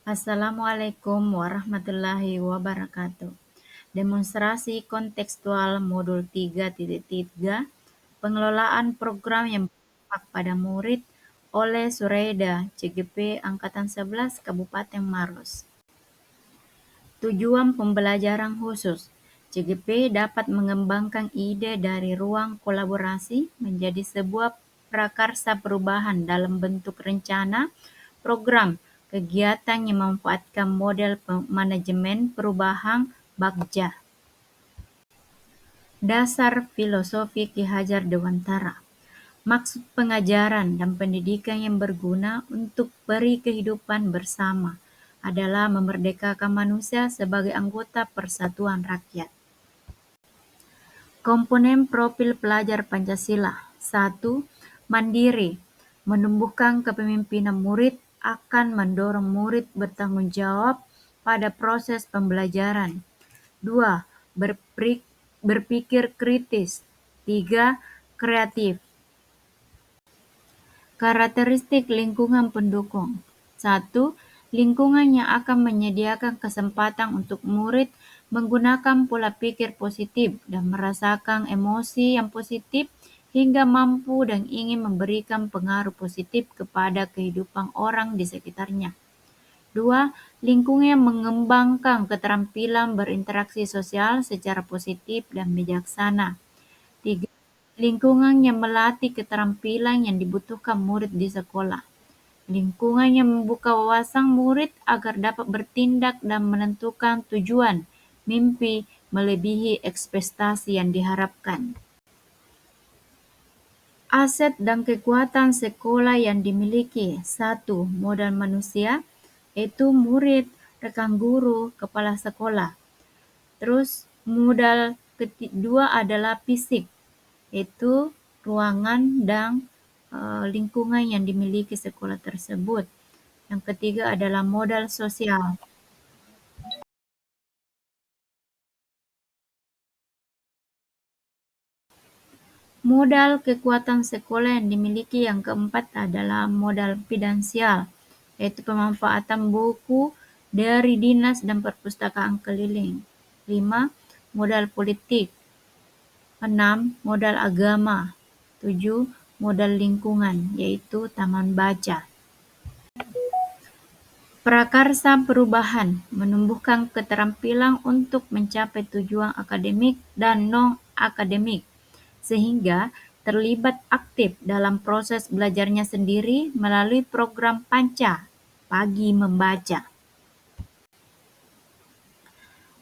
Assalamualaikum warahmatullahi wabarakatuh. Demonstrasi kontekstual modul 3.3 pengelolaan program yang berdampak pada murid oleh Sureda, CGP Angkatan 11 Kabupaten Maros. Tujuan pembelajaran khusus. CGP dapat mengembangkan ide dari ruang kolaborasi menjadi sebuah prakarsa perubahan dalam bentuk rencana, program, kegiatan yang memanfaatkan model manajemen perubahan Bagja. Dasar filosofi Ki Hajar Dewantara. Maksud pengajaran dan pendidikan yang berguna untuk peri kehidupan bersama adalah memerdekakan manusia sebagai anggota persatuan rakyat. Komponen profil pelajar Pancasila. 1. Mandiri. Menumbuhkan kepemimpinan murid akan mendorong murid bertanggung jawab pada proses pembelajaran. 2. Berpikir kritis. 3. Kreatif. Karakteristik lingkungan pendukung. 1. Lingkungan yang akan menyediakan kesempatan untuk murid menggunakan pola pikir positif dan merasakan emosi yang positif hingga mampu dan ingin memberikan pengaruh positif kepada kehidupan orang di sekitarnya. 2. Lingkungan yang mengembangkan keterampilan berinteraksi sosial secara positif dan bijaksana. 3. Lingkungan yang melatih keterampilan yang dibutuhkan murid di sekolah. Lingkungan yang membuka wawasan murid agar dapat bertindak dan menentukan tujuan, mimpi, melebihi ekspektasi yang diharapkan. Aset dan kekuatan sekolah yang dimiliki. 1. Modal manusia, yaitu murid, rekan guru, kepala sekolah. Terus modal kedua adalah fisik, yaitu ruangan dan lingkungan yang dimiliki sekolah tersebut. Yang ketiga adalah modal sosial. Modal kekuatan sekolah yang dimiliki yang keempat adalah modal finansial, yaitu pemanfaatan buku dari dinas dan perpustakaan keliling. 5. Modal politik. 6. Modal agama. 7. Modal lingkungan, yaitu taman baca. Prakarsa perubahan menumbuhkan keterampilan untuk mencapai tujuan akademik dan non-akademik, sehingga terlibat aktif dalam proses belajarnya sendiri melalui program Panca, Pagi Membaca.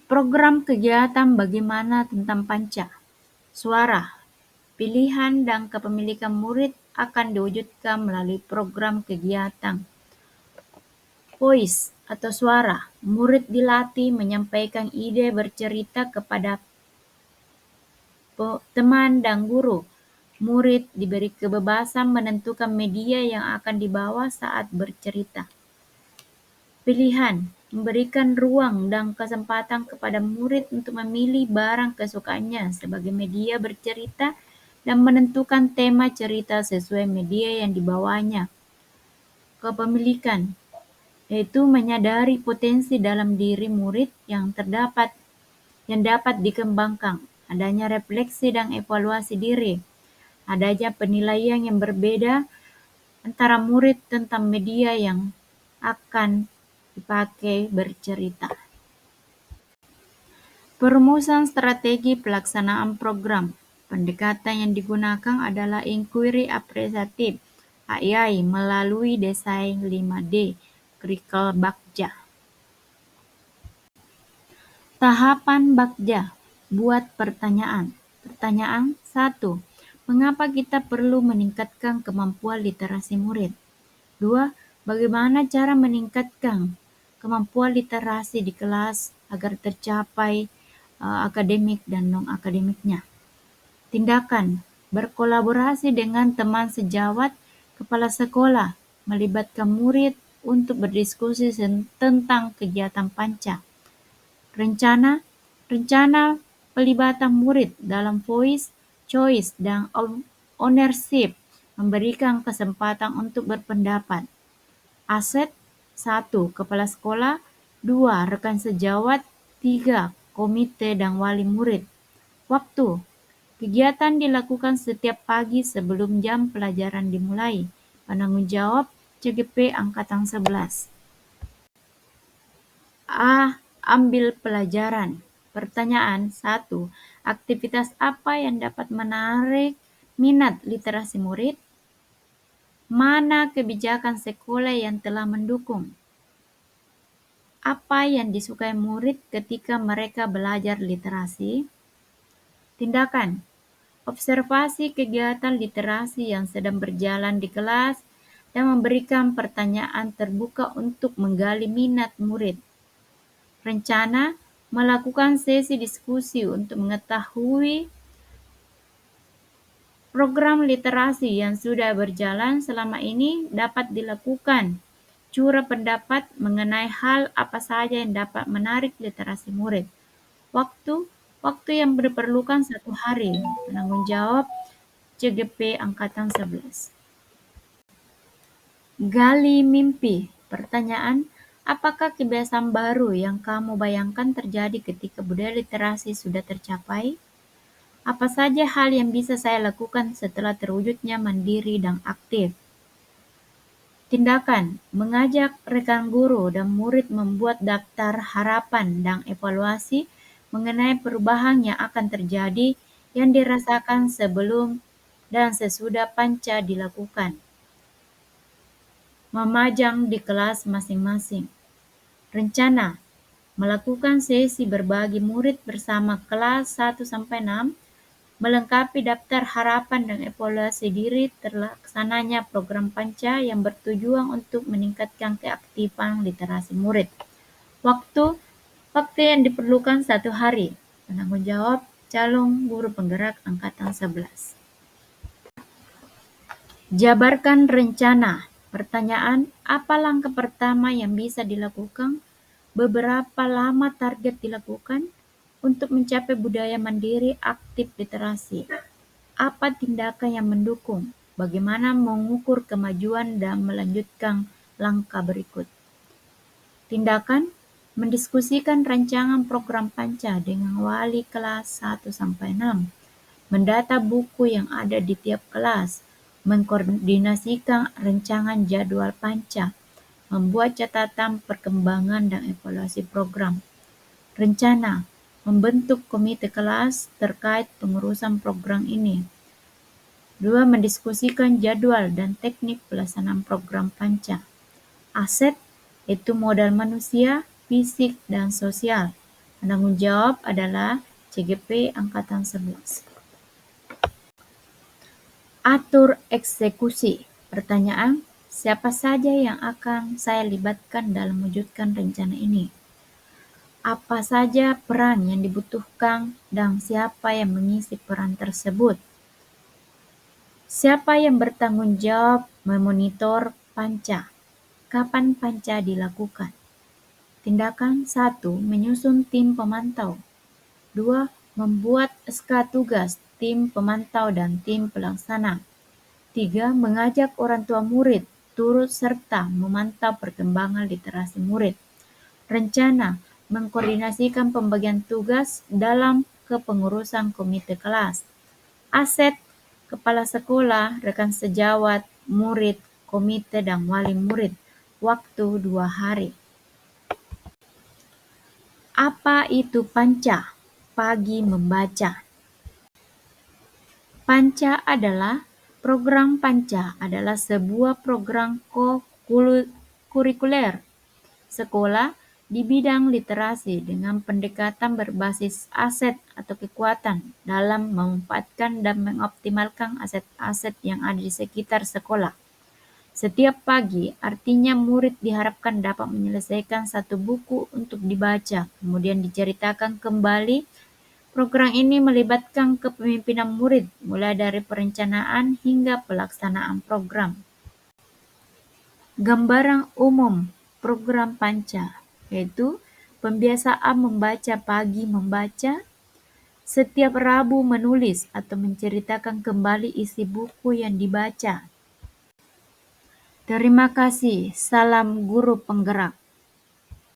Program kegiatan bagaimana tentang Panca? Suara, pilihan dan kepemilikan murid akan diwujudkan melalui program kegiatan. Voice atau suara, murid dilatih menyampaikan ide bercerita kepada teman dan guru. Murid diberi kebebasan menentukan media yang akan dibawa saat bercerita. Pilihan, memberikan ruang dan kesempatan kepada murid untuk memilih barang kesukaannya sebagai media bercerita dan menentukan tema cerita sesuai media yang dibawanya. Kepemilikan, yaitu menyadari potensi dalam diri murid yang dapat dikembangkan, adanya refleksi dan evaluasi diri, adanya penilaian yang berbeda antara murid tentang media yang akan dipakai bercerita. Perumusan strategi pelaksanaan program. Pendekatan yang digunakan adalah inquiry apresiatif (AI) melalui desain 5D Krikal Bagja. Tahapan Bagja. Buat pertanyaan. Pertanyaan 1. Mengapa kita perlu meningkatkan kemampuan literasi murid? 2. Bagaimana cara meningkatkan kemampuan literasi di kelas agar tercapai akademik dan non-akademiknya? Tindakan. Berkolaborasi dengan teman sejawat, kepala sekolah, melibatkan murid untuk berdiskusi tentang kegiatan Panca. Rencana pelibatan murid dalam voice, choice, dan ownership, memberikan kesempatan untuk berpendapat. Aset, 1. Kepala sekolah. 2. Rekan sejawat. 3. Komite dan wali murid. Waktu. Kegiatan dilakukan setiap pagi sebelum jam pelajaran dimulai. Penanggung jawab CGP Angkatan 11. A. Ambil pelajaran. Pertanyaan 1. Aktivitas apa yang dapat menarik minat literasi murid? Mana kebijakan sekolah yang telah mendukung? Apa yang disukai murid ketika mereka belajar literasi? Tindakan. Observasi kegiatan literasi yang sedang berjalan di kelas dan memberikan pertanyaan terbuka untuk menggali minat murid. Rencana. Melakukan sesi diskusi untuk mengetahui program literasi yang sudah berjalan selama ini dapat dilakukan. Curah pendapat mengenai hal apa saja yang dapat menarik literasi murid. Waktu. Waktu yang diperlukan 1 hari. Penanggung jawab CGP Angkatan 11. Gali mimpi. Pertanyaan, apakah kebiasaan baru yang kamu bayangkan terjadi ketika budaya literasi sudah tercapai? Apa saja hal yang bisa saya lakukan setelah terwujudnya mandiri dan aktif? Tindakan, mengajak rekan guru dan murid membuat daftar harapan dan evaluasi mengenai perubahan yang akan terjadi yang dirasakan sebelum dan sesudah panca dilakukan. Memajang di kelas masing-masing. Rencana, melakukan sesi berbagi murid bersama kelas 1-6, melengkapi daftar harapan dan evaluasi diri terlaksananya program panca yang bertujuan untuk meningkatkan keaktifan literasi murid. Waktu. Waktu yang diperlukan 1 hari. Penanggung jawab calon guru penggerak Angkatan 11. Jabarkan rencana. Pertanyaan, apa langkah pertama yang bisa dilakukan? Beberapa lama target dilakukan untuk mencapai budaya mandiri aktif literasi? Apa tindakan yang mendukung? Bagaimana mengukur kemajuan dan melanjutkan langkah berikut? Tindakan, mendiskusikan rancangan program panca dengan wali kelas 1-6, mendata buku yang ada di tiap kelas, mengkoordinasikan rancangan jadwal panca, membuat catatan perkembangan dan evaluasi program. Rencana, membentuk komite kelas terkait pengurusan program ini. 2. Mendiskusikan jadwal dan teknik pelaksanaan program panca. Aset, yaitu modal manusia, fisik, dan sosial. Penanggung jawab adalah CGP Angkatan 11. Atur eksekusi. Pertanyaan, siapa saja yang akan saya libatkan dalam mewujudkan rencana ini? Apa saja peran yang dibutuhkan dan siapa yang mengisi peran tersebut? Siapa yang bertanggung jawab memonitor panca? Kapan panca dilakukan? Tindakan 1. Menyusun tim pemantau. 2. Membuat SK tugas tim pemantau dan tim pelaksana. 3. Mengajak orang tua murid turut serta memantau perkembangan literasi murid. Rencana, mengkoordinasikan pembagian tugas dalam kepengurusan komite kelas. Aset, kepala sekolah, rekan sejawat, murid, komite, dan wali murid. Waktu 2 hari. Apa itu panca? Pagi membaca. Panca adalah program panca adalah sebuah program kurikuler sekolah di bidang literasi dengan pendekatan berbasis aset atau kekuatan dalam memanfaatkan dan mengoptimalkan aset-aset yang ada di sekitar sekolah. Setiap pagi, artinya murid diharapkan dapat menyelesaikan 1 buku untuk dibaca, kemudian diceritakan kembali. Program ini melibatkan kepemimpinan murid, mulai dari perencanaan hingga pelaksanaan program. Gambaran umum program panca, yaitu pembiasaan membaca pagi membaca, setiap Rabu menulis atau menceritakan kembali isi buku yang dibaca. Terima kasih. Salam guru penggerak.